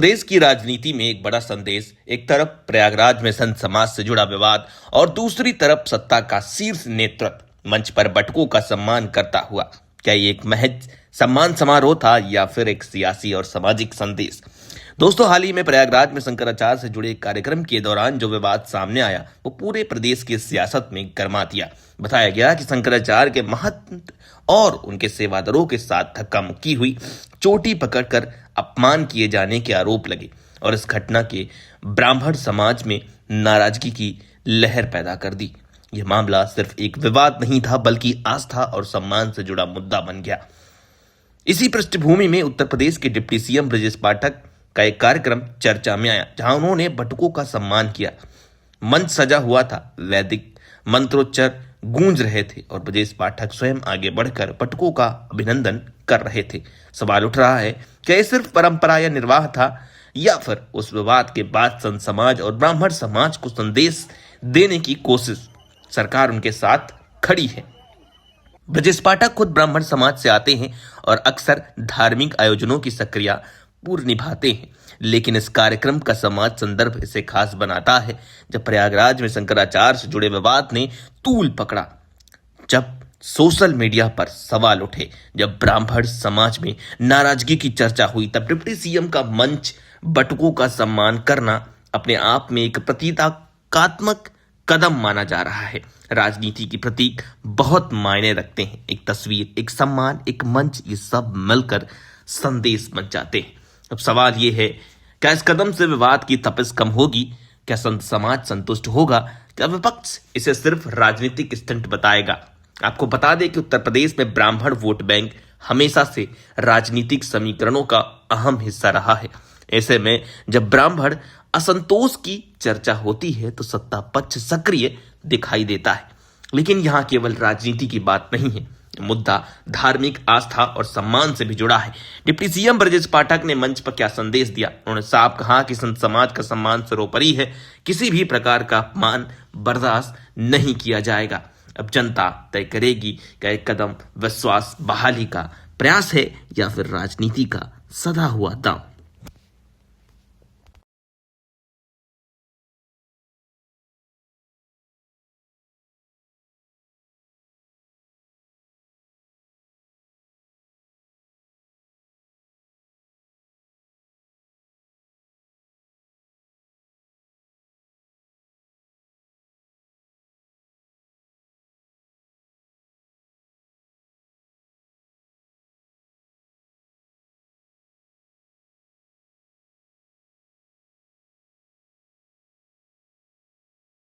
देश की राजनीति में एक बड़ा संदेश, एक तरफ प्रयागराज में संत समाज से जुड़ा विवाद और दूसरी तरफ सत्ता का शीर्ष नेतृत्व मंच पर बटुकों का सम्मान करता हुआ। क्या ये एक महज सम्मान समारोह था या फिर एक सियासी और सामाजिक संदेश? दोस्तों, हाल ही में प्रयागराज में शंकराचार्य से जुड़े एक कार्यक्रम के दौरान जो विवाद सामने आया वो पूरे प्रदेश की सियासत में गर्मा दिया। बताया गया कि शंकराचार्य के महंत और उनके सेवादारों के साथ धक्का मुक्की हुई, चोटी पकड़कर अपमान किए जाने के आरोप लगे और इस घटना के ब्राह्मण समाज में नाराजगी की लहर पैदा कर दी। यह मामला सिर्फ एक विवाद नहीं था बल्कि आस्था और सम्मान से जुड़ा मुद्दा बन गया। इसी पृष्ठभूमि में उत्तर प्रदेश के डिप्टी सीएम ब्रजेश पाठक का एक कार्यक्रम चर्चा में आया, जहां उन्होंने बटुकों का सम्मान किया। मंच सजा हुआ था, वैदिक मंत्रोच्चार गूंज रहे थे और ब्रजेश पाठक स्वयं आगे बढ़कर बटुकों का अभिनंदन कर रहे थे। सवाल उठ रहा है, क्या ये सिर्फ परंपरा या निर्वाह था या फिर उस विवाद के बाद संत समाज और ब्राह्मण समाज को संदेश देने की कोशिश? सरकार उनके साथ खड़ी है। ब्रजेश पाठक खुद ब्राह्मण समाज से आते हैं और अक्सर धार्मिक आयोजनों की सक्रिय पूर्व निभाते हैं, लेकिन इस कार्यक्रम का समाज संदर्भ इसे खास बनाता है जब प्रयागराज में शंकराचार्य से जुड़े विवाद ने तूल पकड़ा, जब सोशल मीडिया पर सवाल उठे, जब ब्राह्मण समाज में नाराजगी की चर्चा हुई, तब डिप्टी सीएम का मंच बटुकों का सम्मान करना अपने आप में एक प्रतीकात्मक कदम माना जा रहा है। राजनीति की प्रतीक बहुत मायने रखते हैं। एक तस्वीर, एक सम्मान, एक मंच, ये सब मिलकर संदेश बन जाते हैं। अब सवाल ये है, क्या इस कदम से विवाद की तपिश कम होगी? क्या संत समाज संतुष्ट होगा? क्या विपक्ष इसे सिर्फ राजनीतिक स्टंट बताएगा? आपको बता दें कि उत्तर प्रदेश में ब्राह्मण वोट बैंक हमेशा से राजनीतिक समीकरणों का अहम हिस्सा रहा है। ऐसे में जब ब्राह्मण असंतोष की चर्चा होती है तो सत्ता पक्ष सक्रिय दिखाई देता है। लेकिन यहाँ केवल राजनीति की बात नहीं है, मुद्दा धार्मिक आस्था और सम्मान से भी जुड़ा है। डिप्टी सीएम ब्रजेश पाठक ने मंच पर क्या संदेश दिया? उन्होंने साफ कहा कि संत समाज का सम्मान सर्वोपरि है, किसी भी प्रकार का अपमान बर्दाश्त नहीं किया जाएगा। अब जनता तय करेगी कि एक कदम विश्वास बहाली का प्रयास है या फिर राजनीति का सधा हुआ दांव।